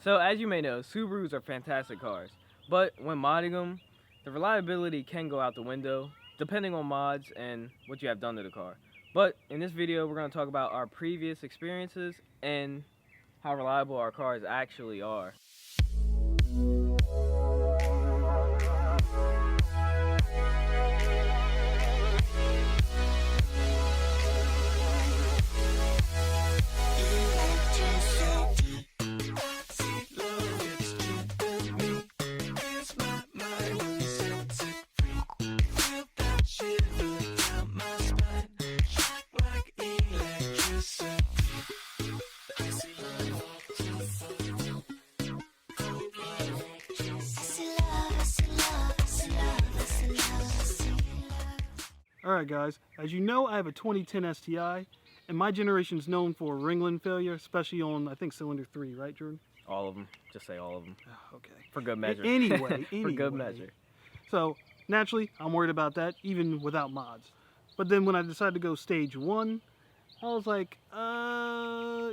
So as you may know, Subarus are fantastic cars, but when modding them, the reliability can go out the window depending on mods and what you have done to the car. But in this video, we're going to talk about our previous experiences and how reliable our cars actually are. Alright guys, as you know, I have a 2010 STI, and my generation is known for ringling failure, especially on, I think, cylinder 3, right, Jordan? All of them. Just say all of them. Okay. For good measure. Anyway. For good measure. So, naturally, I'm worried about that, even without mods. But then when I decided to go stage 1, I was like,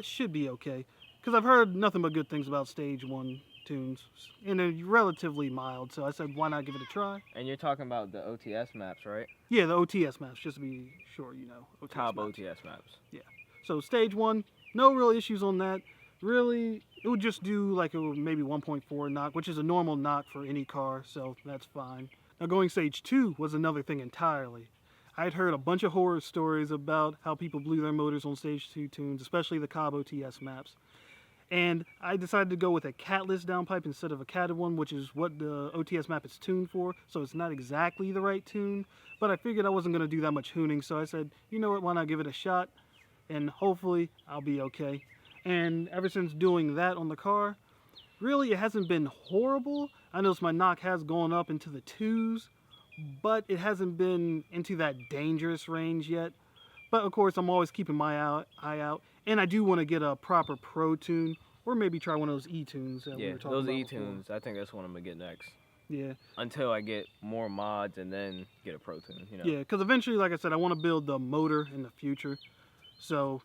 should be okay. Because I've heard nothing but good things about stage 1 tunes, and they're relatively mild, so I said, why not give it a try? And you're talking about the OTS maps, right? Yeah, the OTS maps, just to be sure, you know. Top OTS maps. Yeah. So stage 1, no real issues on that. Really, it would just do like a maybe 1.4 knock, which is a normal knock for any car, so that's fine. Now going stage 2 was another thing entirely. I'd heard a bunch of horror stories about how people blew their motors on stage 2 tunes, especially the Cobb OTS maps. And I decided to go with a catless downpipe instead of a catted one, which is what the OTS map is tuned for. So it's not exactly the right tune, but I figured I wasn't going to do that much hooning. So I said, you know what, why not give it a shot? And hopefully I'll be okay. And ever since doing that on the car, really it hasn't been horrible. I noticed my knock has gone up into the 2s, but it hasn't been into that dangerous range yet. But of course, I'm always keeping my eye out, and I do want to get a proper Pro tune, or maybe try one of those E-tunes that we were talking about. Yeah, those E-tunes, I think that's what I'm going to get next. Yeah. Until I get more mods and then get a Pro tune, you know. Yeah, because eventually, like I said, I want to build the motor in the future. So,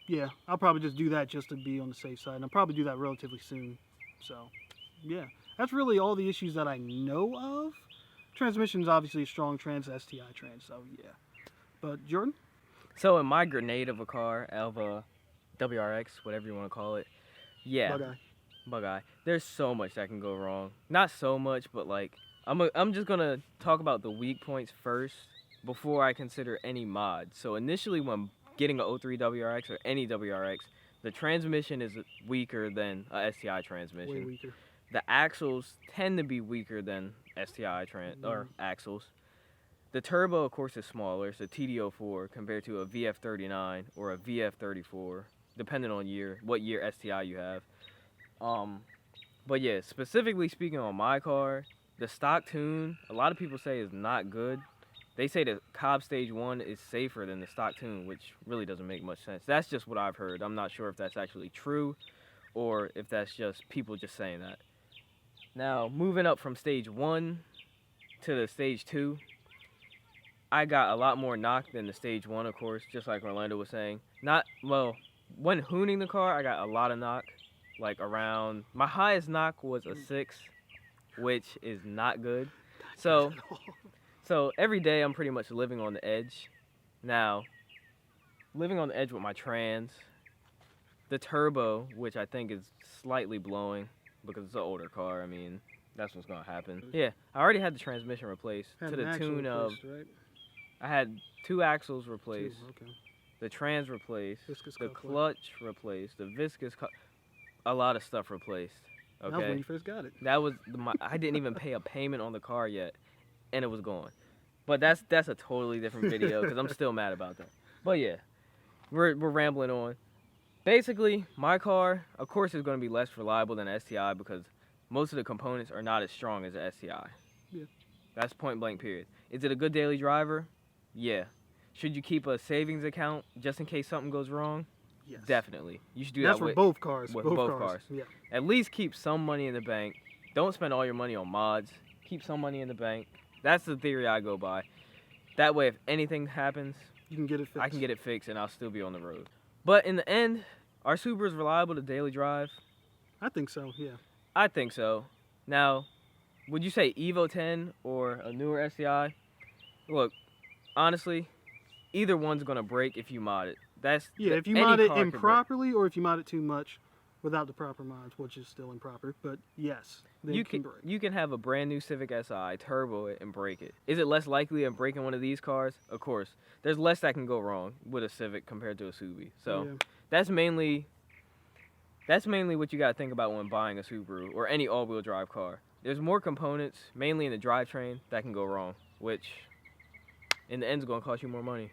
yeah, I'll probably just do that just to be on the safe side, and I'll probably do that relatively soon. So, yeah, that's really all the issues that I know of. Transmission's obviously a strong trans, STI trans, so yeah. But, Jordan? So in my grenade of a car, of a WRX, whatever you want to call it, yeah, Bug-eye. There's so much that can go wrong. Not so much, but like, I'm just gonna talk about the weak points first before I consider any mods. So initially, when getting a 03 WRX or any WRX, the transmission is weaker than a STI transmission. Way weaker. The axles tend to be weaker than STI or axles. The turbo, of course, is smaller, so TD04 compared to a VF39 or a VF34, depending on what year STI you have. But yeah, specifically speaking on my car, the stock tune, a lot of people say is not good. They say the Cobb Stage 1 is safer than the stock tune, which really doesn't make much sense. That's just what I've heard. I'm not sure if that's actually true or if that's just people just saying that. Now, moving up from Stage 1 to the Stage 2, I got a lot more knock than the Stage 1, of course, just like Orlando was saying. When hooning the car, I got a lot of knock. Like around, my highest knock was a 6, which is not good. So every day I'm pretty much living on the edge. Now, living on the edge with my trans, the turbo, which I think is slightly blowing because it's an older car, I mean, that's what's going to happen. Yeah, I already had the transmission replaced to the tune of... Right? I had 2 axles replaced, 2, okay. The trans replaced, Viscous the coupled. clutch replaced, the viscous, a lot of stuff replaced. Okay, That was when you first got it. that was I didn't even pay a payment on the car yet, and it was gone. But that's a totally different video because I'm still mad about that. But yeah, we're rambling on. Basically, my car, of course, is going to be less reliable than an STI because most of the components are not as strong as an STI. Yeah. That's point blank period. Is it a good daily driver? Yeah. Should you keep a savings account just in case something goes wrong? Yes. Definitely. You should do That's that with both cars. with both cars. Yeah. At least keep some money in the bank. Don't spend all your money on mods. Keep some money in the bank. That's the theory I go by. That way, if anything happens, You can get it fixed. I can get it fixed and I'll still be on the road. But in the end, are Subarus reliable to daily drive? I think so, yeah. I think so. Now, would you say Evo 10 or a newer STI? Look, honestly, either one's gonna break if you mod it. Yeah, if you any mod it car can break. improperly or if you mod it too much without the proper mods, which is still improper, but yes, they can break. You can have a brand new Civic Si, turbo it, and break it. Is it less likely of breaking one of these cars? Of course. There's less that can go wrong with a Civic compared to a Subi. So Yeah. that's mainly what you gotta think about when buying a Subaru or any all-wheel drive car. There's more components, mainly in the drivetrain, that can go wrong, which in the end is gonna cost you more money.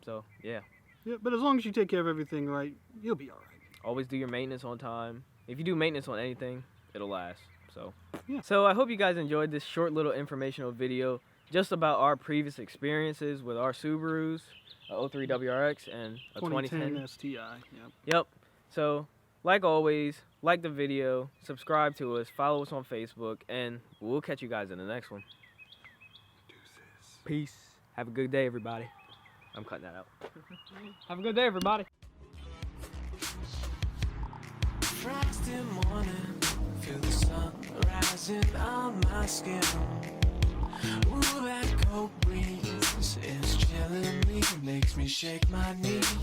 So yeah. Yeah, but as long as you take care of everything right, you'll be all right. Always do your maintenance on time. If you do maintenance on anything, it'll last. So, Yeah. So I hope you guys enjoyed this short little informational video just about our previous experiences with our Subarus, a 03 WRX and a 2010 STI. Yep. Yep. So, like always, like the video, subscribe to us, follow us on Facebook, and we'll catch you guys in the next one. Deuces. Peace. Have a good day, everybody. I'm cutting that out. Have a good day, everybody. Frosty morning, feel the sun rising on my skin. Ooh, that cold breeze is chilling me, makes me shake my knees.